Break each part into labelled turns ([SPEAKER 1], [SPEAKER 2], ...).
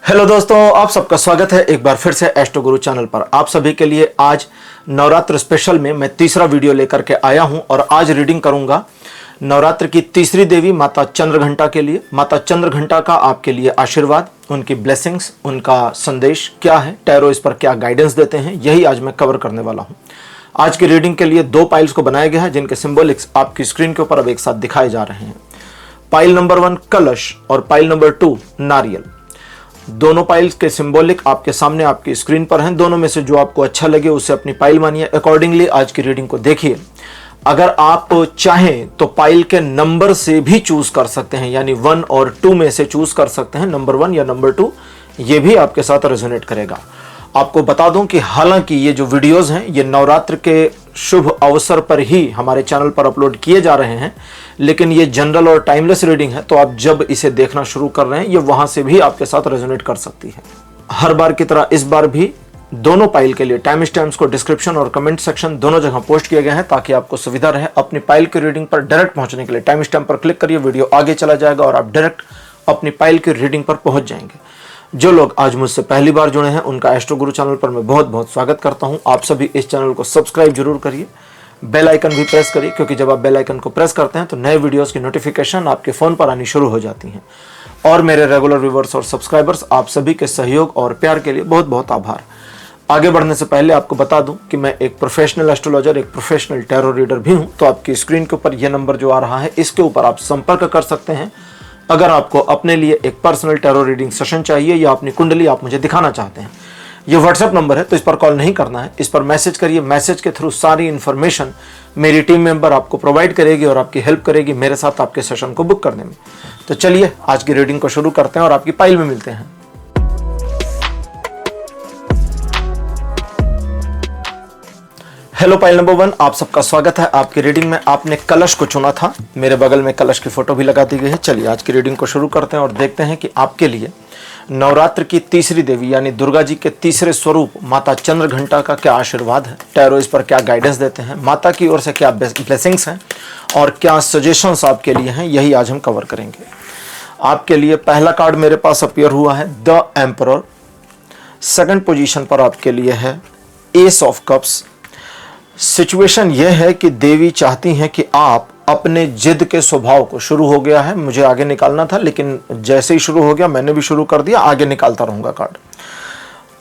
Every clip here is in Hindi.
[SPEAKER 1] हेलो दोस्तों, आप सबका स्वागत है एक बार फिर से एस्ट्रो गुरु चैनल पर। आप सभी के लिए आज नवरात्र स्पेशल में मैं तीसरा वीडियो लेकर के आया हूं और आज रीडिंग करूंगा नवरात्र की तीसरी देवी माता चंद्रघंटा के लिए। माता चंद्रघंटा का आपके लिए आशीर्वाद, उनकी ब्लेसिंग्स, उनका संदेश क्या है, टैरो इस पर क्या गाइडेंस देते हैं, यही आज मैं कवर करने वाला हूं। आज की रीडिंग के लिए दो पाइल्स को बनाया गया है जिनके सिंबॉलिक्स आपकी स्क्रीन के ऊपर अब एक साथ दिखाए जा रहे हैं। पाइल नंबर 1 कलश और पाइल नंबर 2 नारियल। दोनों पाइल्स के सिंबॉलिक आपके सामने आपकी स्क्रीन पर हैं। दोनों में से जो आपको अच्छा लगे उससे अपनी पाइल मानिए। अकॉर्डिंगली आज की रीडिंग को देखिए। अगर आप चाहें तो पाइल के नंबर से भी चूज कर सकते हैं, यानी 1 और 2 में से चूज कर सकते हैं, नंबर 1 या नंबर 2। ये भी आपके साथ रेजोनेट करेगा। आपको बता दूं कि हालांकि ये जो वीडियोस हैं ये नवरात्र के शुभ अवसर पर ही हमारे चैनल पर अपलोड किए जा रहे हैं, लेकिन ये जनरल और टाइमलेस रीडिंग है, तो आप जब इसे देखना शुरू कर रहे हैं ये वहां से भी आपके साथ रेजोनेट कर सकती है। हर बार की तरह इस बार भी दोनों पाइल के लिए टाइम स्टैम्प्स को डिस्क्रिप्शन और कमेंट सेक्शन दोनों जगह पोस्ट किए गए हैं ताकि आपको सुविधा रहे। अपनी पाइल की रीडिंग पर डायरेक्ट पहुंचने के लिए टाइम स्टैम्प पर क्लिक करिए, वीडियो आगे चला जाएगा और आप डायरेक्ट अपनी पाइल की रीडिंग पर पहुंच जाएंगे। जो लोग आज मुझसे पहली बार जुड़े हैं उनका एस्ट्रो गुरु चैनल पर मैं बहुत बहुत स्वागत करता हूं। आप सभी इस चैनल को सब्सक्राइब जरूर करिए, बेल आइकन भी प्रेस करिए, क्योंकि जब आप बेल आइकन को प्रेस करते हैं तो नए वीडियोस की नोटिफिकेशन आपके फोन पर आनी शुरू हो जाती हैं। और मेरे रेगुलर व्यूअर्स और सब्सक्राइबर्स, आप सभी के सहयोग और प्यार के लिए बहुत बहुत आभार। आगे बढ़ने से पहले आपको बता दूं कि मैं एक प्रोफेशनल एस्ट्रोलॉजर, एक प्रोफेशनल टैरो रीडर भी हूं। तो आपकी स्क्रीन के ऊपर यह नंबर जो आ रहा है इसके ऊपर आप संपर्क कर सकते हैं अगर आपको अपने लिए एक पर्सनल टैरो रीडिंग सेशन चाहिए या अपनी कुंडली आप मुझे दिखाना चाहते हैं। ये व्हाट्सएप नंबर है तो इस पर कॉल नहीं करना है, इस पर मैसेज करिए। मैसेज के थ्रू सारी इंफॉर्मेशन मेरी टीम मेंबर आपको प्रोवाइड करेगी और आपकी हेल्प करेगी मेरे साथ आपके सेशन को बुक करने में। तो चलिए आज की रीडिंग को शुरू करते हैं और आपकी पाइल में मिलते हैं। हेलो पाइल नंबर 1, आप सबका स्वागत है आपकी रीडिंग में। आपने कलश को चुना था, मेरे बगल में कलश की फोटो भी लगा दी गई है। चलिए आज की रीडिंग को शुरू करते हैं और देखते हैं कि आपके लिए नवरात्र की तीसरी देवी यानी दुर्गा जी के तीसरे स्वरूप माता चंद्रघंटा का क्या आशीर्वाद है, टैरो इस पर क्या गाइडेंस देते हैं, माता की ओर से क्या ब्लेसिंग्स हैं और क्या सजेशंस आपके लिए हैं, यही आज हम कवर करेंगे। आपके लिए पहला कार्ड मेरे पास अपीयर हुआ है द एम्परर। सेकंड पोजीशन पर आपके लिए है एस ऑफ कप्स। सिचुएशन यह है कि देवी चाहती हैं कि आप अपने जिद के स्वभाव को, शुरू हो गया है, मुझे आगे निकालना था लेकिन जैसे ही शुरू हो गया मैंने भी शुरू कर दिया, आगे निकालता रहूंगा कार्ड।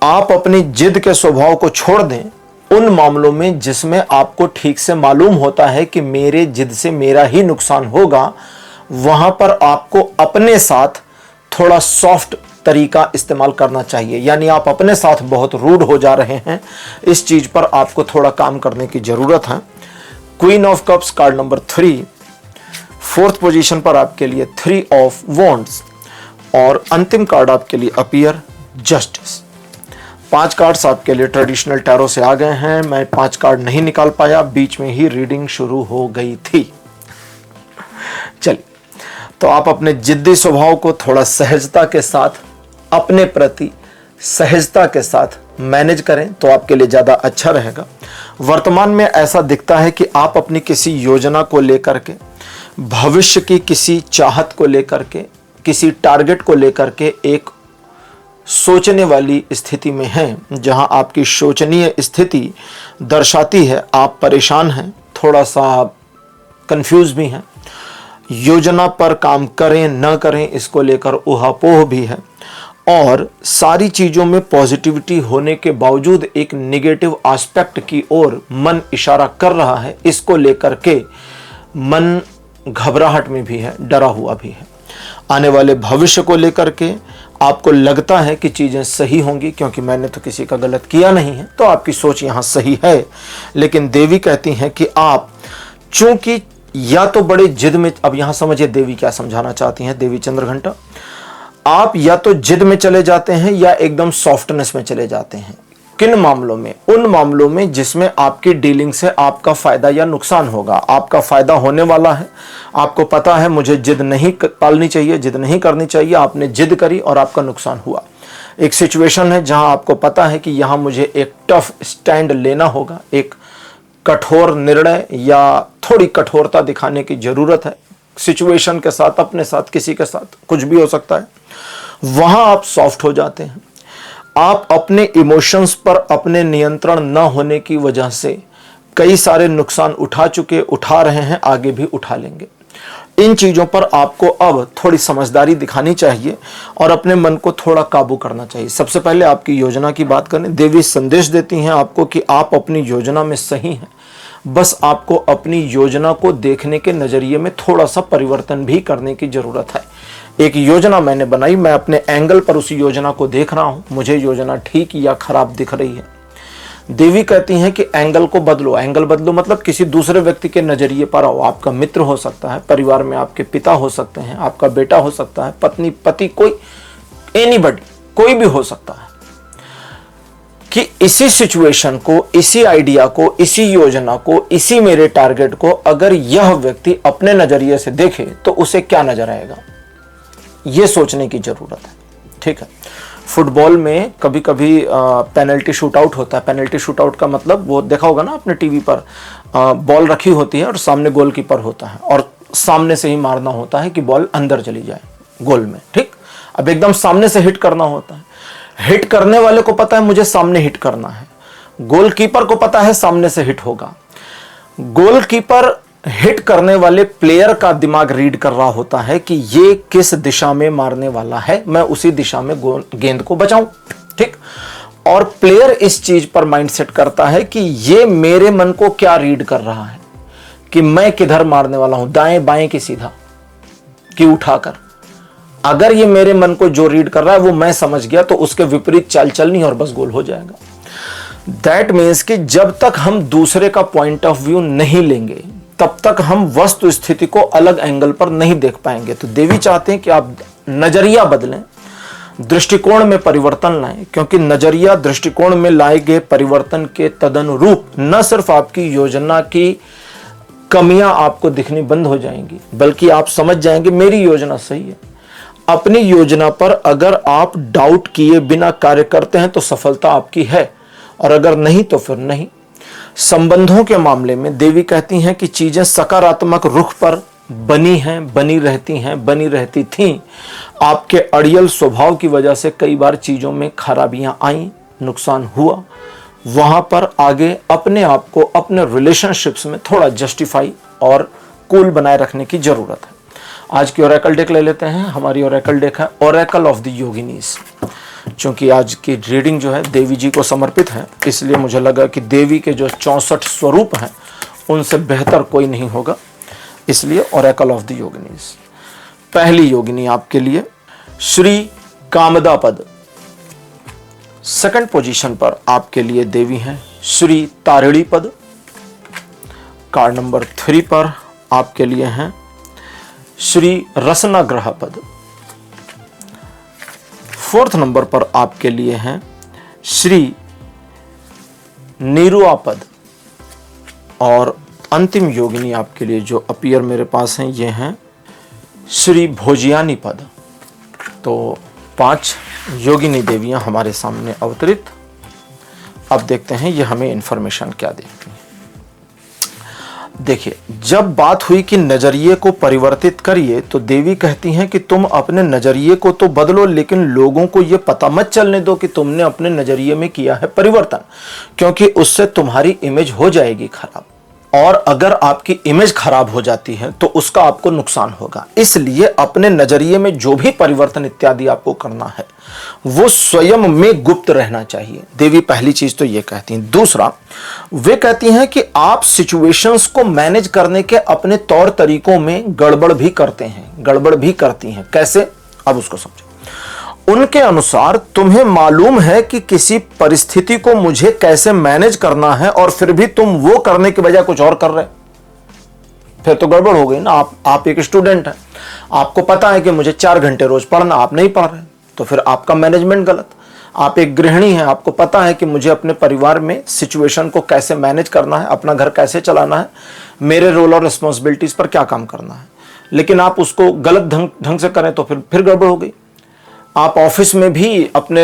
[SPEAKER 1] आप अपनी जिद के स्वभाव को छोड़ दें उन मामलों में जिसमें आपको ठीक से मालूम होता है कि मेरे जिद से मेरा ही नुकसान होगा। वहां पर आपको अपने साथ थोड़ा सॉफ्ट तरीका इस्तेमाल करना चाहिए, यानी आप अपने साथ बहुत रूड हो जा रहे हैं। इस चीज पर आपको थोड़ा काम करने की जरूरत है। Queen of cups card number 3। Fourth position पर आपके लिए 3 ऑफ वॉन्ड्स और अंतिम कार्ड आपके लिए अपीयर जस्टिस। 5 कार्ड्स आपके लिए ट्रेडिशनल टैरो से आ गए हैं। मैं 5 कार्ड नहीं निकाल पाया, बीच में ही रीडिंग शुरू हो गई थी। चलिए, तो आप अपने जिद्दी स्वभाव को थोड़ा सहजता के साथ, अपने प्रति सहजता के साथ मैनेज करें तो आपके लिए ज़्यादा अच्छा रहेगा। वर्तमान में ऐसा दिखता है कि आप अपनी किसी योजना को लेकर के, भविष्य की किसी चाहत को लेकर के, किसी टारगेट को लेकर के एक सोचने वाली स्थिति में हैं, जहां आपकी शोचनीय स्थिति दर्शाती है आप परेशान हैं, थोड़ा सा कंफ्यूज भी हैं। योजना पर काम करें न करें इसको लेकर उहापोह भी है और सारी चीज़ों में पॉजिटिविटी होने के बावजूद एक नेगेटिव एस्पेक्ट की ओर मन इशारा कर रहा है। इसको लेकर के मन घबराहट में भी है, डरा हुआ भी है। आने वाले भविष्य को लेकर के आपको लगता है कि चीज़ें सही होंगी क्योंकि मैंने तो किसी का गलत किया नहीं है, तो आपकी सोच यहाँ सही है। लेकिन देवी कहती हैं कि आप चूंकि या तो बड़े जिद में, अब यहां समझिए देवी क्या समझाना चाहती हैं, देवी चंद्रघंटा, आप या तो जिद में चले जाते हैं या एकदम सॉफ्टनेस में चले जाते हैं। किन मामलों में? उन मामलों में जिसमें आपकी डीलिंग से आपका फायदा या नुकसान होगा। आपका फायदा होने वाला है, आपको पता है मुझे जिद नहीं पालनी चाहिए, जिद नहीं करनी चाहिए, आपने जिद करी और आपका नुकसान हुआ। एक सिचुएशन है जहां आपको पता है कि यहां मुझे एक टफ स्टैंड लेना होगा, एक कठोर निर्णय या थोड़ी कठोरता दिखाने की जरूरत है। सिचुएशन के साथ, अपने साथ, किसी के साथ, कुछ भी हो सकता है। वहां आप सॉफ्ट हो जाते हैं। आप अपने इमोशंस पर अपने नियंत्रण न होने की वजह से कई सारे नुकसान उठा रहे हैं, आगे भी उठा लेंगे। इन चीज़ों पर आपको अब थोड़ी समझदारी दिखानी चाहिए और अपने मन को थोड़ा काबू करना चाहिए। सबसे पहले आपकी योजना की बात करें, देवी संदेश देती हैं आपको कि आप अपनी योजना में सही हैं, बस आपको अपनी योजना को देखने के नज़रिए में थोड़ा सा परिवर्तन भी करने की ज़रूरत है। एक योजना मैंने बनाई, मैं अपने एंगल पर उसी योजना को देख रहा हूँ, मुझे योजना ठीक या खराब दिख रही है। देवी कहती हैं कि एंगल को बदलो। एंगल बदलो मतलब किसी दूसरे व्यक्ति के नज़रिए पर आओ। आपका मित्र हो सकता है, परिवार में आपके पिता हो सकते हैं, आपका बेटा हो सकता है, पत्नी, पति, कोई एनीबॉडी, कोई भी हो सकता है, कि इसी सिचुएशन को, इसी आइडिया को, इसी योजना को, इसी मेरे टारगेट को अगर यह व्यक्ति अपने नज़रिए से देखे तो उसे क्या नजर आएगा, यह सोचने की जरूरत है। ठीक है, फुटबॉल में कभी कभी पेनल्टी शूटआउट होता है। पेनल्टी शूटआउट का मतलब वो देखा होगा ना आपने टीवी पर, बॉल रखी होती है और सामने गोलकीपर होता है और सामने से ही मारना होता है कि बॉल अंदर चली जाए गोल में। ठीक, अब एकदम सामने से हिट करना होता है। हिट करने वाले को पता है मुझे सामने हिट करना है, गोलकीपर को पता है सामने से हिट होगा। गोलकीपर हिट करने वाले प्लेयर का दिमाग रीड कर रहा होता है कि ये किस दिशा में मारने वाला है, मैं उसी दिशा में गेंद को बचाऊं। ठीक, और प्लेयर इस चीज पर माइंडसेट करता है कि ये मेरे मन को क्या रीड कर रहा है, कि मैं किधर मारने वाला हूं, दाएं बाएं की सीधा कि उठाकर। अगर ये मेरे मन को जो रीड कर रहा है वो मैं समझ गया तो उसके विपरीत चाल चलनी और बस गोल हो जाएगा। दैट मीन्स कि जब तक हम दूसरे का पॉइंट ऑफ व्यू नहीं लेंगे तब तक हम वस्तु स्थिति को अलग एंगल पर नहीं देख पाएंगे। तो देवी चाहते हैं कि आप नजरिया बदलें, दृष्टिकोण में परिवर्तन लाएं, क्योंकि नजरिया दृष्टिकोण में लाए गए परिवर्तन के तदनुरूप न सिर्फ आपकी योजना की कमियां आपको दिखनी बंद हो जाएंगी, बल्कि आप समझ जाएंगे मेरी योजना सही है। अपनी योजना पर अगर आप डाउट किए बिना कार्य करते हैं तो सफलता आपकी है, और अगर नहीं तो फिर नहीं। संबंधों के मामले में देवी कहती हैं कि चीजें सकारात्मक रुख पर बनी हैं, बनी रहती हैं, बनी रहती थीं। आपके अड़ियल स्वभाव की वजह से कई बार चीजों में खराबियां आई, नुकसान हुआ। वहां पर आगे अपने आप को अपने रिलेशनशिप्स में थोड़ा जस्टिफाई और कूल बनाए रखने की जरूरत है। आज की ओरेकल डेक ले लेते हैं। हमारी ओरेकल डेक है ओरेकल ऑफ द योगिनीज। चूंकि आज की रीडिंग जो है देवी जी को समर्पित है, इसलिए मुझे लगा कि देवी के जो 64 स्वरूप हैं उनसे बेहतर कोई नहीं होगा, इसलिए ओरेकल ऑफ द योगिनीज। पहली योगिनी आपके लिए श्री कामदा पद। सेकंड पोजीशन पर आपके लिए देवी हैं श्री तारिणी पद। कार्ड नंबर 3 पर आपके लिए हैं श्री रसना ग्रह पद। 4th नंबर पर आपके लिए हैं श्री नीरुआ पद। और अंतिम योगिनी आपके लिए जो अपीयर मेरे पास हैं ये हैं श्री भोजियानी पद। तो 5 योगिनी देवियां हमारे सामने अवतरित। अब देखते हैं ये हमें इंफॉर्मेशन क्या देती हैं। देखिए, जब बात हुई कि नजरिए को परिवर्तित करिए तो देवी कहती हैं कि तुम अपने नजरिए को तो बदलो, लेकिन लोगों को यह पता मत चलने दो कि तुमने अपने नजरिए में किया है परिवर्तन, क्योंकि उससे तुम्हारी इमेज हो जाएगी खराब। और अगर आपकी इमेज खराब हो जाती है तो उसका आपको नुकसान होगा। इसलिए अपने नजरिए में जो भी परिवर्तन इत्यादि आपको करना है वो स्वयं में गुप्त रहना चाहिए। देवी पहली चीज तो ये कहती हैं। दूसरा, वे कहती हैं कि आप सिचुएशंस को मैनेज करने के अपने तौर तरीकों में गड़बड़ भी करते हैं, गड़बड़ भी करती हैं। कैसे, अब उसको समझो। उनके अनुसार तुम्हें मालूम है कि किसी परिस्थिति को मुझे कैसे मैनेज करना है और फिर भी तुम वो करने के बजाय कुछ और कर रहे, फिर तो गड़बड़ हो गई ना। आप एक स्टूडेंट हैं, आपको पता है कि मुझे 4 घंटे रोज पढ़ना, आप नहीं पढ़ रहे, तो फिर आपका मैनेजमेंट गलत। आप एक गृहिणी हैं, आपको पता है कि मुझे अपने परिवार में सिचुएशन को कैसे मैनेज करना है, अपना घर कैसे चलाना है, मेरे रोल और रिस्पॉन्सिबिलिटीज पर क्या काम करना है, लेकिन आप उसको गलत ढंग से करें तो फिर गड़बड़ हो गई। आप ऑफिस में भी अपने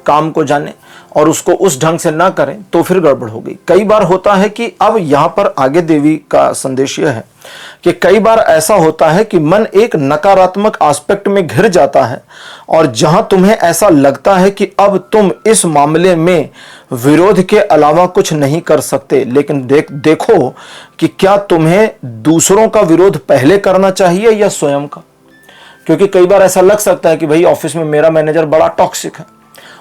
[SPEAKER 1] काम को जाने और उसको उस ढंग से ना करें तो फिर गड़बड़ हो गई। कई बार होता है कि अब यहां पर आगे देवी का संदेश यह है कि कई बार ऐसा होता है कि मन एक नकारात्मक एस्पेक्ट में घिर जाता है और जहां तुम्हें ऐसा लगता है कि अब तुम इस मामले में विरोध के अलावा कुछ नहीं कर सकते, लेकिन देखो कि क्या तुम्हें दूसरों का विरोध पहले करना चाहिए या स्वयं का। क्योंकि कई बार ऐसा लग सकता है कि भाई ऑफिस में मेरा मैनेजर बड़ा टॉक्सिक है,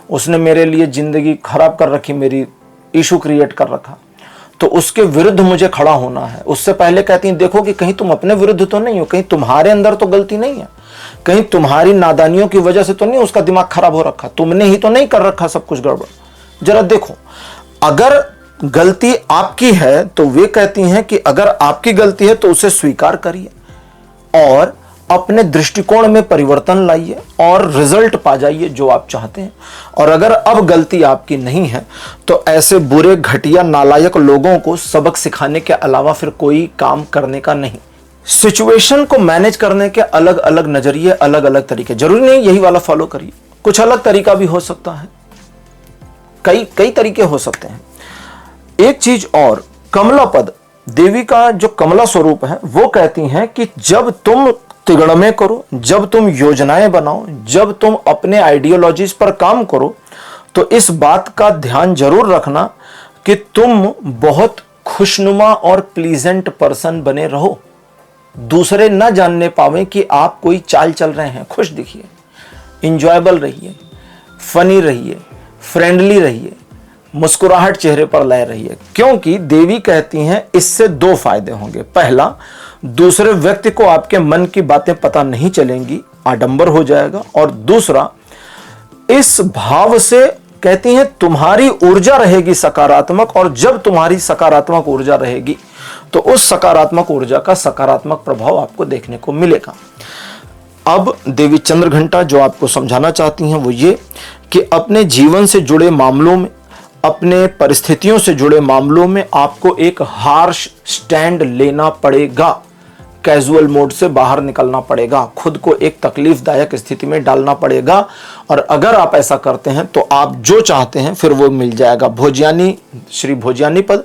[SPEAKER 1] उसने मेरे लिए जिंदगी खराब कर रखी, मेरी इशू क्रिएट कर रखा, तो उसके विरुद्ध मुझे खड़ा होना है। उससे पहले कहती हैं देखो कि कहीं तुम अपने विरुद्ध तो नहीं हो, कहीं तुम्हारे अंदर तो गलती नहीं है, कहीं तुम्हारी नादानियों की वजह से तो नहीं उसका दिमाग खराब हो रखा, तुमने ही तो नहीं कर रखा सब कुछ गड़बड़। जरा देखो, अगर गलती आपकी है तो वे कहती हैं कि अगर आपकी गलती है तो उसे स्वीकार करिए और अपने दृष्टिकोण में परिवर्तन लाइए और रिजल्ट पा जाइए जो आप चाहते हैं। और अगर अब गलती आपकी नहीं है तो ऐसे बुरे, घटिया, नालायक लोगों को सबक सिखाने के अलावा फिर कोई काम करने का नहीं। सिचुएशन को मैनेज करने के अलग अलग नजरिए, अलग अलग तरीके, जरूरी नहीं यही वाला फॉलो करिए, कुछ अलग तरीका भी हो सकता है, कई तरीके हो सकते हैं। एक चीज और, कमला पद देवी का जो कमला स्वरूप है वो कहती हैं कि जब तुम तिगड़मे करो, जब तुम योजनाएं बनाओ, जब तुम अपने आइडियोलॉजीज पर काम करो तो इस बात का ध्यान जरूर रखना कि तुम बहुत खुशनुमा और प्लीजेंट पर्सन बने रहो, दूसरे न जानने पावे कि आप कोई चाल चल रहे हैं। खुश दिखिए, इंजॉयबल रहिए, फनी रहिए, फ्रेंडली रहिए, मुस्कुराहट चेहरे पर लाए रहिए, क्योंकि देवी कहती हैं इससे दो फायदे होंगे। पहला, दूसरे व्यक्ति को आपके मन की बातें पता नहीं चलेंगी, आडंबर हो जाएगा। और दूसरा, इस भाव से कहती हैं तुम्हारी ऊर्जा रहेगी सकारात्मक, और जब तुम्हारी सकारात्मक ऊर्जा रहेगी तो उस सकारात्मक ऊर्जा का सकारात्मक प्रभाव आपको देखने को मिलेगा। अब देवी चंद्रघंटा जो आपको समझाना चाहती हैं वो ये कि अपने जीवन से जुड़े मामलों में, अपने परिस्थितियों से जुड़े मामलों में आपको एक हार्श स्टैंड लेना पड़ेगा, कैजुअल मोड से बाहर निकलना पड़ेगा, खुद को एक तकलीफदायक स्थिति में डालना पड़ेगा। और अगर आप ऐसा करते हैं तो आप जो चाहते हैं फिर वो मिल जाएगा। भोज्यानी, श्री भोज्यानी पद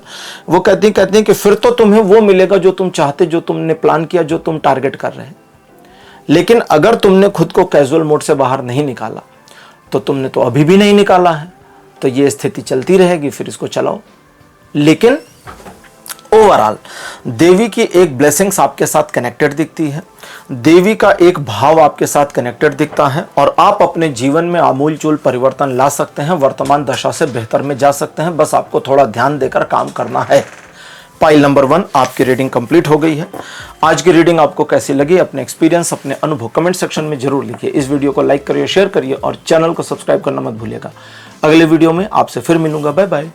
[SPEAKER 1] वो कहती हैं कि फिर तो तुम्हें वो मिलेगा जो तुम चाहते, जो तुमने प्लान किया, जो तुम टारगेट कर रहे हैं। लेकिन अगर तुमने खुद को कैजुअल मोड से बाहर नहीं निकाला तो तुमने तो अभी भी नहीं निकाला है, तो ये स्थिति चलती रहेगी, फिर इसको चलाओ। लेकिन ओवरऑल देवी की एक ब्लेसिंग्स आपके साथ कनेक्टेड दिखती है, देवी का एक भाव आपके साथ कनेक्टेड दिखता है और आप अपने जीवन में आमूलचूल परिवर्तन ला सकते हैं, वर्तमान दशा से बेहतर में जा सकते हैं। बस आपको थोड़ा ध्यान देकर काम करना है। पाइल नंबर 1 आपकी रीडिंग कंप्लीट हो गई है। आज की रीडिंग आपको कैसी लगी, अपने एक्सपीरियंस, अपने अनुभव कमेंट सेक्शन में जरूर लिखिए। इस वीडियो को लाइक करिए, शेयर करिए और चैनल को सब्सक्राइब करना मत भूलिएगा। अगले वीडियो में आपसे फिर मिलूंगा। Bye bye.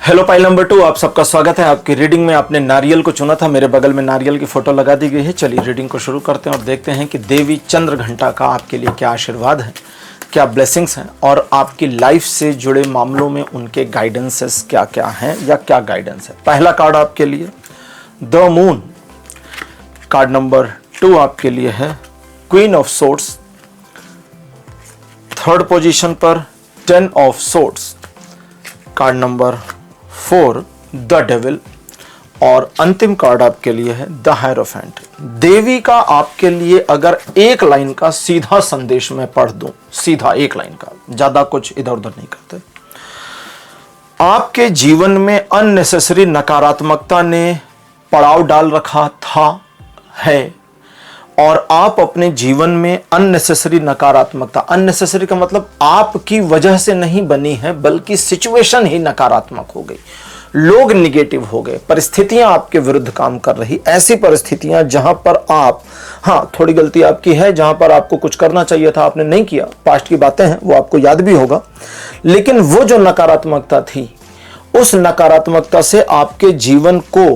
[SPEAKER 1] Hello pile number 2, आप सबका स्वागत है। आपकी रीडिंग में आपने नारियल को चुना था, मेरे बगल में नारियल की फोटो लगा दी गई है। चलिए रीडिंग को शुरू करते हैं और देखते हैं कि देवी चंद्रघंटा का आपके लिए क्या आशीर्वाद है, क्या ब्लेसिंग्स हैं और आपकी लाइफ से जुड़े मामलों में उनके गाइडेंसेस क्या क्या हैं या क्या गाइडेंस है। पहला कार्ड आपके लिए द मून, कार्ड नंबर 2 आपके लिए है queen of swords, third position पर 10 of swords, card number 4 the devil और अंतिम कार्ड आपके लिए है द हायरोफेंट। देवी का आपके लिए अगर एक लाइन का सीधा संदेश मैं पढ़ दूं, सीधा एक लाइन का, ज्यादा कुछ इधर उधर नहीं करते, आपके जीवन में अननेसेसरी नकारात्मकता ने पड़ाव डाल रखा था, है, और आप अपने जीवन में अननेसेसरी नकारात्मकता, अननेसेसरी का मतलब आपकी वजह से नहीं बनी है बल्कि सिचुएशन ही नकारात्मक हो गई, लोग निगेटिव हो गए, परिस्थितियां आपके विरुद्ध काम कर रही, ऐसी परिस्थितियां जहां पर आप, हाँ थोड़ी गलती आपकी है, जहां पर आपको कुछ करना चाहिए था आपने नहीं किया, पास्ट की बातें हैं वो आपको याद भी होगा, लेकिन वो जो नकारात्मकता थी उस नकारात्मकता से आपके जीवन को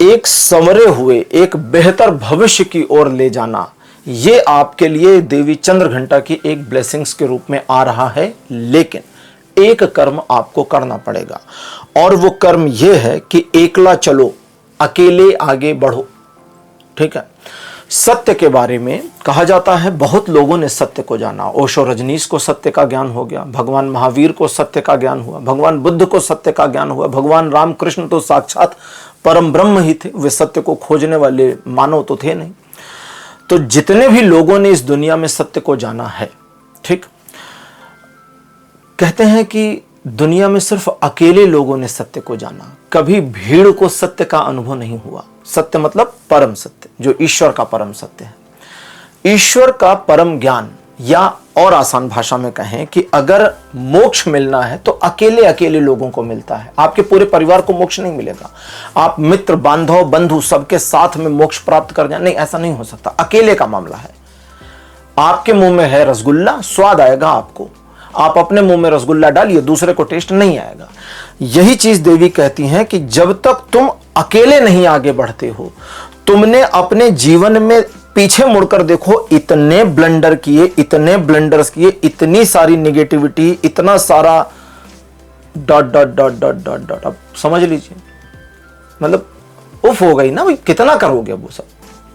[SPEAKER 1] एक संवरे हुए, एक बेहतर भविष्य की ओर ले जाना, ये आपके लिए देवी चंद्रघंटा की एक ब्लेसिंग्स के रूप में आ रहा है। लेकिन एक कर्म आपको करना पड़ेगा और वो कर्म ये है कि एकला चलो, अकेले आगे बढ़ो, ठीक है। सत्य के बारे में कहा जाता है बहुत लोगों ने सत्य को जाना। ओशो रजनीश को सत्य का ज्ञान हो गया, भगवान महावीर को सत्य का ज्ञान हुआ, भगवान बुद्ध को सत्य का ज्ञान हुआ, भगवान रामकृष्ण तो साक्षात परम ब्रह्म ही थे, वे सत्य को खोजने वाले मानव तो थे नहीं। तो जितने भी लोगों ने इस दुनिया में सत्य को जाना है, ठीक, कहते हैं कि दुनिया में सिर्फ अकेले लोगों ने सत्य को जाना, कभी भीड़ को सत्य का अनुभव नहीं हुआ। सत्य मतलब परम सत्य, जो ईश्वर का परम सत्य है, ईश्वर का परम ज्ञान, या और आसान भाषा में कहें कि अगर मोक्ष मिलना है तो अकेले अकेले लोगों को मिलता है। आपके पूरे परिवार को मोक्ष नहीं मिलेगा। आप मित्र बांधव बंधु सबके साथ में मोक्ष प्राप्त कर जाए, नहीं, ऐसा नहीं हो सकता। अकेले का मामला है। आपके मुंह में है रसगुल्ला, स्वाद आएगा आपको, आप अपने मुंह में रसगुल्ला डालिए, दूसरे को टेस्ट नहीं आएगा। यही चीज देवी कहती हैं कि जब तक तुम अकेले नहीं आगे बढ़ते हो, तुमने अपने जीवन में पीछे मुड़कर देखो, इतने ब्लंडर किए, इतने ब्लंडर्स किए, इतनी सारी नेगेटिविटी, इतना सारा dot dot dot dot dot dot, अब समझ लीजिए, मतलब उफ हो गई ना भाई, कितना करोगे अब वो सब,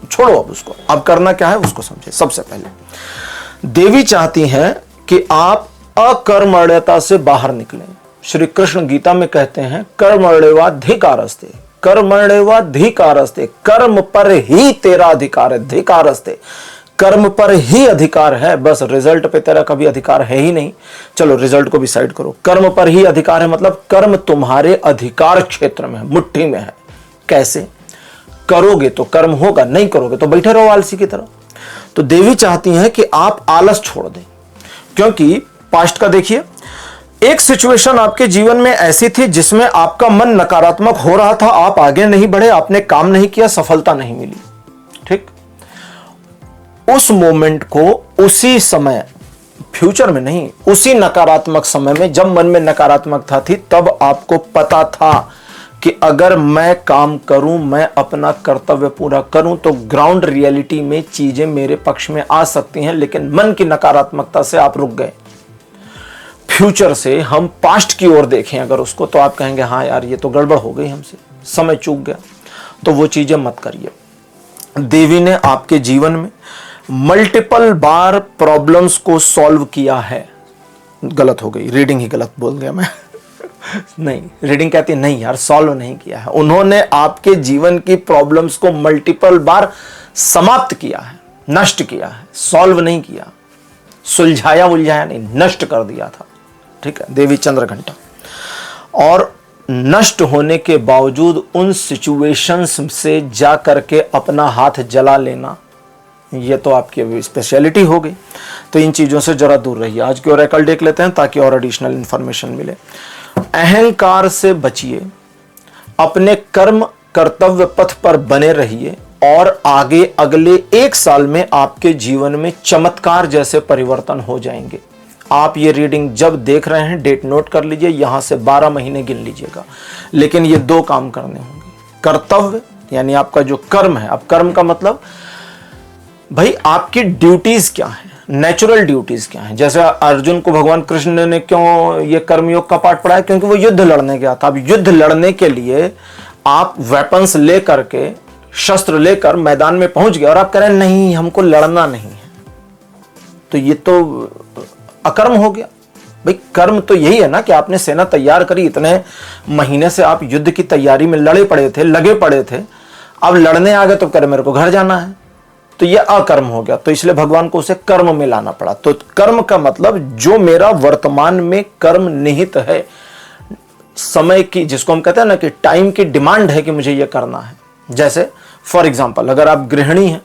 [SPEAKER 1] छोड़ो अब उसको, अब करना क्या है उसको समझे। सबसे पहले देवी चाहती हैं कि आप अकर्मण्यता से बाहर निकलें। श्री कृष्ण गीता में कहते हैं कर्मण्येवाधिकारस्ते, कर्मण्येवाधिकारस्ते, कर्म पर ही तेरा अधिकार है, अधिकारस्ते, कर्म पर ही अधिकार है, बस रिजल्ट पे तेरा कभी अधिकार है ही नहीं। चलो रिजल्ट को भी साइड करो, कर्म पर ही अधिकार है मतलब कर्म तुम्हारे अधिकार क्षेत्र में है, मुट्ठी में है। कैसे करोगे तो कर्म होगा, नहीं करोगे तो बैठे रहो आलसी की तरह। तो देवी चाहती हैं कि आप आलस छोड़ दें, क्योंकि पास्ट का देखिए, एक सिचुएशन आपके जीवन में ऐसी थी जिसमें आपका मन नकारात्मक हो रहा था, आप आगे नहीं बढ़े, आपने काम नहीं किया, सफलता नहीं मिली, ठीक। उस मोमेंट को उसी समय, फ्यूचर में नहीं, उसी नकारात्मक समय में, जब मन में नकारात्मकता थी, तब आपको पता था कि अगर मैं काम करूं, मैं अपना कर्तव्य पूरा करूं, तो ग्राउंड रियलिटी में चीजें मेरे पक्ष में आ सकती हैं। लेकिन मन की नकारात्मकता से आप रुक गए। फ्यूचर से हम पास्ट की ओर देखें अगर उसको, तो आप कहेंगे हाँ यार ये तो गड़बड़ हो गई हमसे, समय चूक गया। तो वो चीजें मत करिए। देवी ने आपके जीवन में मल्टीपल बार प्रॉब्लम्स को सॉल्व किया है। गलत हो गई, रीडिंग ही गलत बोल गया मैं नहीं, रीडिंग कहती है नहीं यार, सॉल्व नहीं किया है। उन्होंने आपके जीवन की प्रॉब्लम्स को मल्टीपल बार समाप्त किया है, नष्ट किया है, सॉल्व नहीं किया, सुलझाया उलझाया नहीं, नष्ट कर दिया था, ठीक है। देवी चंद्रघंटा। और नष्ट होने के बावजूद उन सिचुएशंस से जा करके अपना हाथ जला लेना, ये तो आपकी स्पेशलिटी हो गई। तो इन चीजों से जरा दूर रहिए। आज की ओरेकल देख लेते हैं ताकि और एडिशनल इंफॉर्मेशन मिले। अहंकार से बचिए, अपने कर्म कर्तव्य पथ पर बने रहिए, और आगे अगले 1 साल में आपके जीवन में चमत्कार जैसे परिवर्तन हो जाएंगे। आप ये रीडिंग जब देख रहे हैं डेट नोट कर लीजिए, यहां से 12 महीने गिन लीजिएगा। लेकिन ये 2 काम करने होंगे। कर्तव्य यानी आपका जो कर्म है, अब कर्म का मतलब भाई आपकी ड्यूटीज क्या है, नेचुरल ड्यूटीज क्या है। जैसे अर्जुन को भगवान कृष्ण ने क्यों ये कर्मयोग का पाठ पढ़ाया, क्योंकि वो युद्ध लड़ने गया था। अब युद्ध लड़ने के लिए आप वेपन्स ले करके, शस्त्र लेकर मैदान में पहुंच गए और आप कह रहे हैं नहीं हमको लड़ना नहीं है, तो ये तो अकर्म हो गया। भाई कर्म तो यही है ना कि आपने सेना तैयार करी, इतने महीने से आप युद्ध की तैयारी में लड़े पड़े थे, लगे पड़े थे, अब लड़ने आ गए तो कह रहे मेरे को घर जाना है, तो ये अकर्म हो गया। तो इसलिए भगवान को उसे कर्म में लाना पड़ा। तो कर्म का मतलब जो मेरा वर्तमान में कर्म निहित है, समय की, जिसको हम कहते हैं ना कि टाइम की डिमांड है कि मुझे ये करना है। जैसे फॉर एग्जाम्पल अगर आप गृहिणी हैं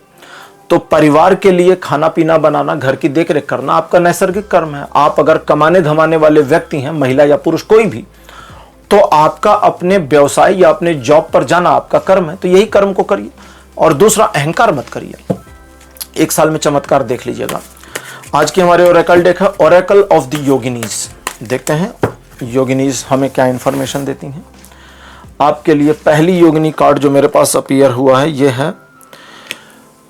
[SPEAKER 1] तो परिवार के लिए खाना पीना बनाना, घर की देखरेख करना आपका नैसर्गिक कर्म है। आप अगर कमाने धमाने वाले व्यक्ति हैं, महिला या पुरुष कोई भी, तो आपका अपने व्यवसाय या अपने जॉब पर जाना आपका कर्म है। तो यही कर्म को करिए। और दूसरा, अहंकार मत करिए। 1 साल में चमत्कार देख लीजिएगा। आज की हमारे ओरेकल डेक है ओरेकल ऑफ द योगिनीज। देखते हैं योगिनीज हमें क्या इंफॉर्मेशन देती हैं। आपके लिए पहली योगिनी कार्ड जो मेरे पास अपीयर हुआ है यह है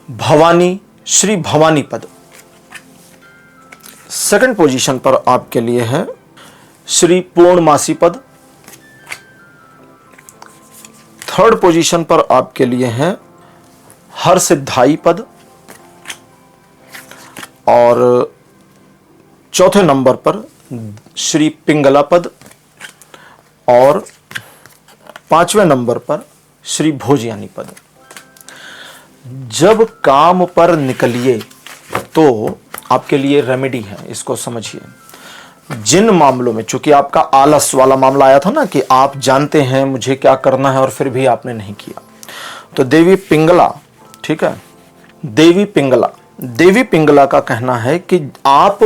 [SPEAKER 1] भवानी, श्री भवानी पद। सेकंड पोजीशन पर आपके लिए है श्री पूर्णमासी पद। थर्ड पोजीशन पर आपके लिए है हर सिद्धाई पद, और चौथे नंबर पर श्री पिंगला पद, और पांचवें नंबर पर श्री भोजयानी पद। जब काम पर निकलिए तो आपके लिए रेमेडी है, इसको समझिए। जिन मामलों में, चूंकि आपका आलस वाला मामला आया था ना कि आप जानते हैं मुझे क्या करना है और फिर भी आपने नहीं किया, तो देवी पिंगला, ठीक है, देवी पिंगला का कहना है कि आप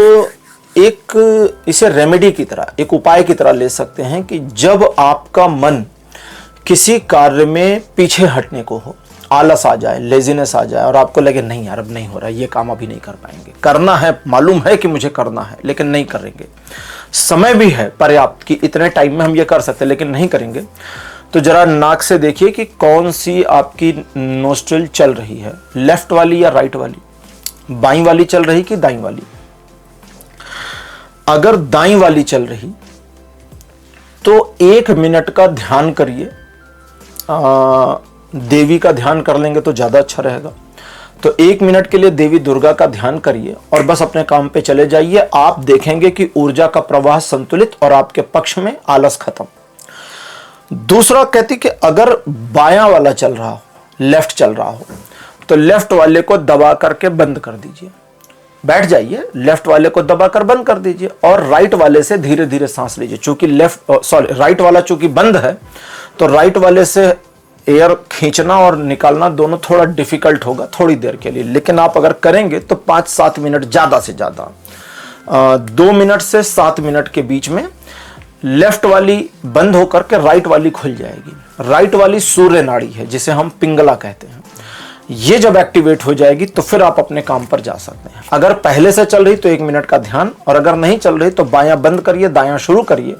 [SPEAKER 1] एक इसे रेमेडी की तरह, एक उपाय की तरह ले सकते हैं कि जब आपका मन किसी कार्य में पीछे हटने को हो, आलस आ जाए, लेजीनेस आ जाए और आपको लगे नहीं यार अब नहीं हो रहा, ये काम अभी नहीं कर पाएंगे, करना है, मालूम है कि मुझे करना है लेकिन नहीं करेंगे, समय भी है पर्याप्त कि इतने टाइम में हम ये कर सकते हैं लेकिन नहीं करेंगे, तो जरा नाक से देखिए कि कौन सी आपकी नोस्ट्रिल चल रही है, लेफ्ट वाली या राइट वाली, बाईं वाली चल रही कि दाईं वाली। अगर दाईं वाली चल रही तो 1 मिनट का ध्यान करिए, देवी का ध्यान कर लेंगे तो ज्यादा अच्छा रहेगा। तो 1 मिनट के लिए देवी दुर्गा का ध्यान करिए और बस अपने काम पे चले जाइए। आप देखेंगे कि ऊर्जा का प्रवाह संतुलित और आपके पक्ष में आलस खत्म। दूसरा कहती कि अगर बायां वाला चल रहा हो, लेफ्ट चल रहा हो, तो लेफ्ट वाले को दबा करके बंद कर दीजिए, बैठ जाइए, लेफ्ट वाले को दबाकर बंद कर दीजिए और राइट वाले से धीरे धीरे सांस लीजिए। चूंकि राइट वाला चूंकि बंद है तो राइट वाले से एयर खींचना और निकालना दोनों थोड़ा डिफिकल्ट होगा थोड़ी देर के लिए, लेकिन आप अगर करेंगे तो 5-7 मिनट, ज्यादा से ज्यादा 2 मिनट से 7 मिनट के बीच में लेफ्ट वाली बंद होकर के राइट वाली खुल जाएगी। राइट वाली सूर्य नाड़ी है जिसे हम पिंगला कहते हैं। ये जब एक्टिवेट हो जाएगी तो फिर आप अपने काम पर जा सकते हैं। अगर पहले से चल रही तो 1 मिनट का ध्यान, और अगर नहीं चल रही तो बायां बंद करिए, दायां शुरू करिए।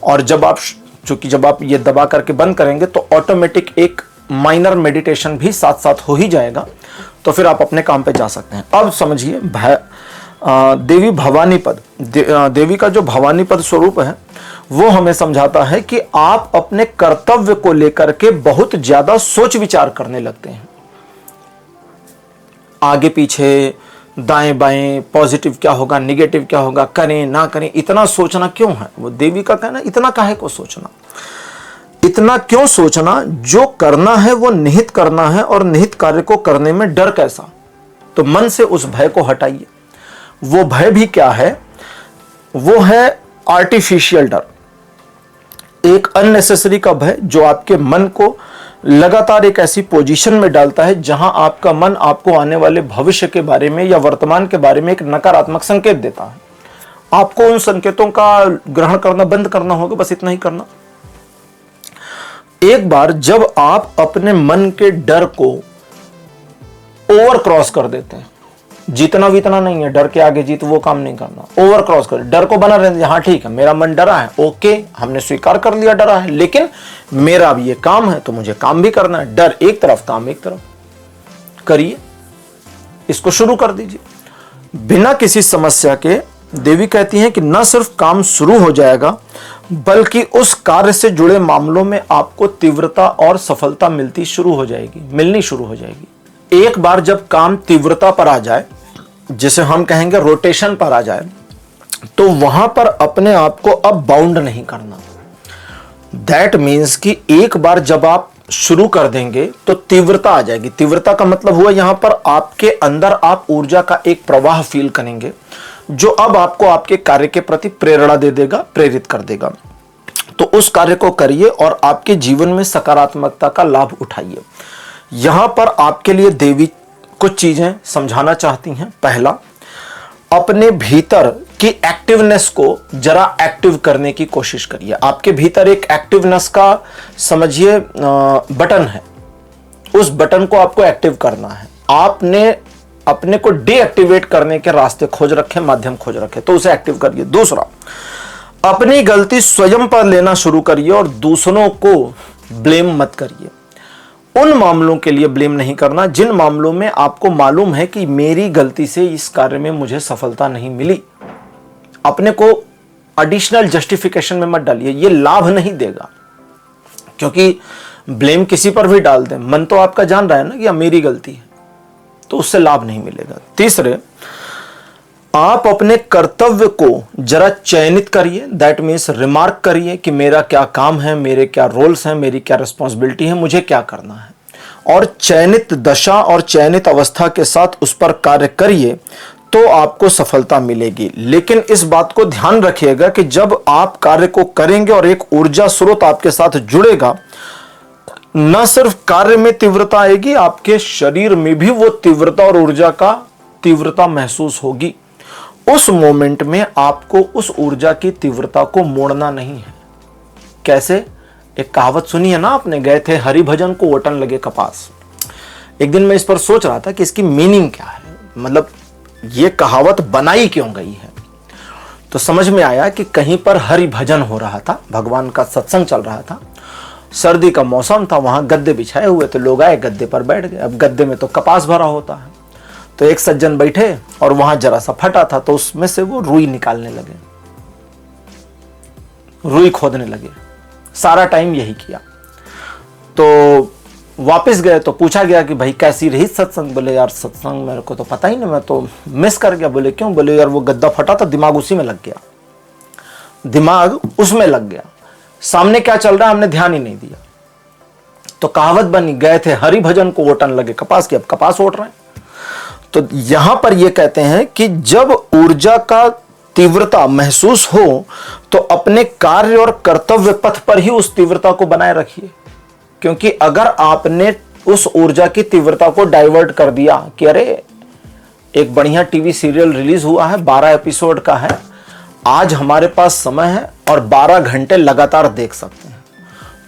[SPEAKER 1] और जब आप ये दबा करके बंद करेंगे तो ऑटोमेटिक एक माइनर मेडिटेशन भी साथ साथ हो ही जाएगा, तो फिर आप अपने काम पे जा सकते हैं। अब समझिए देवी भवानी पद, देवी का जो भवानी पद स्वरूप है वो हमें समझाता है कि आप अपने कर्तव्य को लेकर के बहुत ज्यादा सोच विचार करने लगते हैं। आगे पीछे, दाएं बाएं, पॉजिटिव क्या होगा, निगेटिव क्या होगा, करें ना करें, इतना सोचना क्यों है? वो देवी का कहना, इतना काहे को सोचना, इतना क्यों सोचना? जो करना है वो निहित करना है, और निहित कार्य को करने में डर कैसा? तो मन से उस भय को हटाइए। वो भय भी क्या है? वो है आर्टिफिशियल डर, एक अननेसेसरी का भय जो आपके मन को लगातार एक ऐसी पोजीशन में डालता है जहां आपका मन आपको आने वाले भविष्य के बारे में या वर्तमान के बारे में एक नकारात्मक संकेत देता है। आपको उन संकेतों का ग्रहण करना बंद करना होगा, बस इतना ही करना। एक बार जब आप अपने मन के डर को ओवर क्रॉस कर देते हैं, जीतना वीतना नहीं है, डर के आगे जीत वो काम नहीं करना, ओवर क्रॉस कर, डर को बना रहने, हाँ ठीक है मेरा मन डरा है, ओके हमने स्वीकार कर लिया डरा है, लेकिन मेरा भी ये काम है तो मुझे काम भी करना है। डर एक तरफ, काम एक तरफ, करिए, इसको शुरू कर दीजिए बिना किसी समस्या के। देवी कहती हैं कि न सिर्फ काम शुरू हो जाएगा बल्कि उस कार्य से जुड़े मामलों में आपको तीव्रता और सफलता मिलनी शुरू हो जाएगी। एक बार जब काम तीव्रता पर आ जाए, जिसे हम कहेंगे रोटेशन पर आ जाए, तो वहां पर अपने आप को अब बाउंड नहीं करना। दैट मीन्स कि एक बार जब आप शुरू कर देंगे तो तीव्रता आ जाएगी। तीव्रता का मतलब हुआ यहां पर आपके अंदर आप ऊर्जा का एक प्रवाह फील करेंगे जो अब आपको आपके कार्य के प्रति प्रेरणा दे देगा, प्रेरित कर देगा। तो उस कार्य को करिए और आपके जीवन में सकारात्मकता का लाभ उठाइए। यहां पर आपके लिए देवी कुछ चीजें समझाना चाहती हैं। पहला, अपने भीतर की एक्टिवनेस को जरा एक्टिव करने की कोशिश करिए। आपके भीतर एक एक्टिवनेस का समझिए बटन है, उस बटन को आपको एक्टिव करना है। आपने अपने को डीएक्टिवेट करने के रास्ते खोज रखे, माध्यम खोज रखे, तो उसे एक्टिव करिए। दूसरा, अपनी गलती स्वयं पर लेना शुरू करिए और दूसरों को ब्लेम मत करिए। उन मामलों के लिए ब्लेम नहीं करना जिन मामलों में आपको मालूम है कि मेरी गलती से इस कार्य में मुझे सफलता नहीं मिली। अपने को एडिशनल जस्टिफिकेशन में मत डालिए, ये लाभ नहीं देगा। क्योंकि ब्लेम किसी पर भी डाल दें, मन तो आपका जान रहा है ना कि मेरी गलती है, तो उससे लाभ नहीं मिलेगा। तीसरे, आप अपने कर्तव्य को जरा चयनित करिए, दैट मीन्स रिमार्क करिए कि मेरा क्या काम है, मेरे क्या रोल्स हैं, मेरी क्या रिस्पॉन्सिबिलिटी है, मुझे क्या करना है, और चयनित दशा और चयनित अवस्था के साथ उस पर कार्य करिए, तो आपको सफलता मिलेगी। लेकिन इस बात को ध्यान रखिएगा कि जब आप कार्य को करेंगे और एक ऊर्जा स्रोत आपके साथ जुड़ेगा, न सिर्फ कार्य में तीव्रता आएगी, आपके शरीर में भी वो तीव्रता और ऊर्जा का तीव्रता महसूस होगी। उस मोमेंट में आपको उस ऊर्जा की तीव्रता को मोड़ना नहीं है। कैसे? एक कहावत सुनी है ना आपने, गए थे हरि भजन को ओटन लगे कपास। एक दिन मैं इस पर सोच रहा था कि इसकी मीनिंग क्या है, मतलब ये कहावत बनाई क्यों गई है। तो समझ में आया कि कहीं पर हरि भजन हो रहा था, भगवान का सत्संग चल रहा था, सर्दी का मौसम था, वहां गद्दे बिछाए हुए, तो लोग आए, गद्दे पर बैठ गए। अब गद्दे में तो कपास भरा होता है, तो एक सज्जन बैठे और वहां जरा सा फटा था, तो उसमें से वो रुई निकालने लगे, रुई खोदने लगे। सारा टाइम यही किया। तो वापस गए तो पूछा गया कि भाई कैसी रही सत्संग? बोले यार सत्संग मेरे को तो पता ही नहीं, मैं तो मिस कर गया। बोले क्यों? बोले यार वो गद्दा फटा था, दिमाग उसी में लग गया, दिमाग उसमें लग गया, सामने क्या चल रहा है हमने ध्यान ही नहीं दिया। तो कहावत बनी, गए थे हरि भजन को ओटन लगे कपास की, अब कपास ओट रहे हैं। तो यहां पर यह कहते हैं कि जब ऊर्जा का तीव्रता महसूस हो तो अपने कार्य और कर्तव्य पथ पर ही उस तीव्रता को बनाए रखिए। क्योंकि अगर आपने उस ऊर्जा की तीव्रता को डाइवर्ट कर दिया कि अरे एक बढ़िया टीवी सीरियल रिलीज हुआ है, 12 एपिसोड का है, आज हमारे पास समय है और 12 घंटे लगातार देख सकते हैं,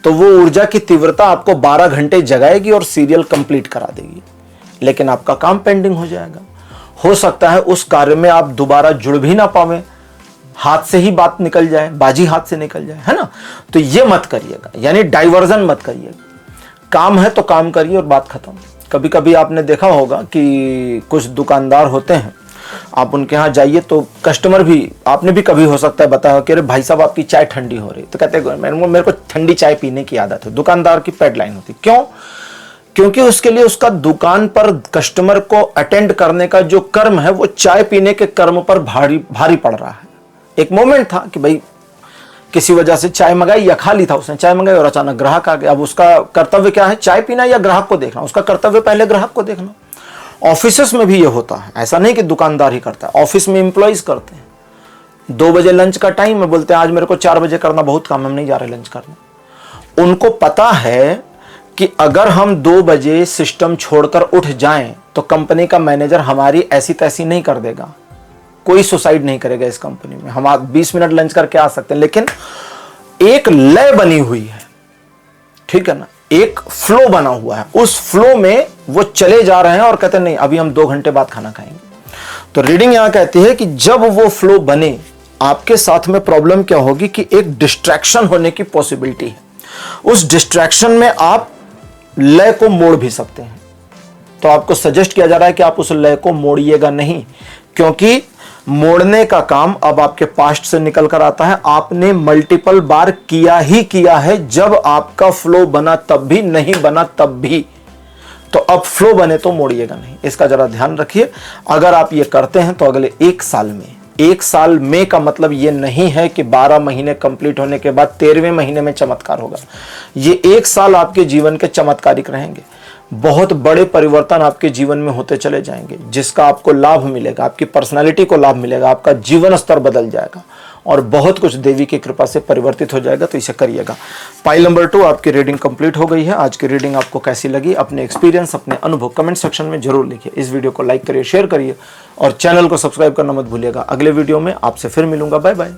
[SPEAKER 1] तो वो ऊर्जा की तीव्रता आपको 12 घंटे जगाएगी और सीरियल कंप्लीट करा देगी, लेकिन आपका काम पेंडिंग हो जाएगा। हो सकता है उस कार्य में आप दोबारा जुड़ भी ना पावे, हाथ से ही बात निकल जाए, बाजी हाथ से निकल जाए, है ना। तो ये मत करिएगा, यानी डाइवर्जन मत करिएगा। काम है तो काम करिए और बात खत्म। कभी कभी आपने देखा होगा कि कुछ दुकानदार होते हैं, आप उनके यहाँ जाइए तो कस्टमर भी, आपने भी कभी हो सकता है बताया कि अरे भाई साहब आपकी चाय ठंडी हो रही, तो कहते हैं मेरे को ठंडी चाय पीने की आदत है। दुकानदार की पैडलाइन होती, क्यों? क्योंकि उसके लिए उसका दुकान पर कस्टमर को अटेंड करने का जो कर्म है वो चाय पीने के कर्म पर भारी पड़ रहा है। एक मोमेंट था कि भाई किसी वजह से चाय मंगाई या खा ली था उसने चाय मंगाई और अचानक ग्राहक आ गया। अब उसका कर्तव्य क्या है, चाय पीना या ग्राहक को देखना? उसका कर्तव्य पहले ग्राहक को देखना। ऑफिस में भी ये होता है, ऐसा नहीं कि दुकानदार ही करता है, ऑफिस में एम्प्लॉइज करते हैं। 2 बजे लंच का टाइम है, बोलते हैं आज मेरे को 4 बजे करना बहुत काम, हम नहीं जा रहे लंच करने। उनको पता है कि अगर हम 2 बजे सिस्टम छोड़कर उठ जाएं तो कंपनी का मैनेजर हमारी ऐसी तैसी नहीं कर देगा, कोई सुसाइड नहीं करेगा इस कंपनी में, हम 20 मिनट लंच करके आ सकते हैं। लेकिन एक लय बनी हुई है, ठीक है ना, एक फ्लो बना हुआ है, उस फ्लो में वो चले जा रहे हैं और कहते हैं नहीं अभी हम 2 घंटे बाद खाना खाएंगे। तो रीडिंग यहां कहती है कि जब वो फ्लो बने, आपके साथ में प्रॉब्लम क्या होगी कि एक डिस्ट्रैक्शन होने की पॉसिबिलिटी है। उस डिस्ट्रैक्शन में आप लय को मोड़ भी सकते हैं। तो आपको सजेस्ट किया जा रहा है कि आप उस लय को मोड़िएगा नहीं, क्योंकि मोड़ने का काम अब आपके पास्ट से निकल कर आता है। आपने मल्टीपल बार किया ही किया है, जब आपका फ्लो बना तब भी, नहीं बना तब भी। तो अब फ्लो बने तो मोड़िएगा नहीं, इसका जरा ध्यान रखिए। अगर आप ये करते हैं तो अगले 1 साल में, 1 साल में का मतलब ये नहीं है कि 12 महीने कंप्लीट होने के बाद 13वें महीने में चमत्कार होगा। ये 1 साल आपके जीवन के चमत्कारिक रहेंगे। बहुत बड़े परिवर्तन आपके जीवन में होते चले जाएंगे, जिसका आपको लाभ मिलेगा, आपकी पर्सनालिटी को लाभ मिलेगा, आपका जीवन स्तर बदल जाएगा और बहुत कुछ देवी की कृपा से परिवर्तित हो जाएगा। तो इसे करिएगा। पाइल नंबर 2 आपकी रीडिंग कंप्लीट हो गई है। आज की रीडिंग आपको कैसी लगी, अपने एक्सपीरियंस, अपने अनुभव कमेंट सेक्शन में जरूर लिखिए। इस वीडियो को लाइक करिए, शेयर करिए और चैनल को सब्सक्राइब करना मत भूलिएगा। अगले वीडियो में आपसे फिर मिलूंगा। Bye bye.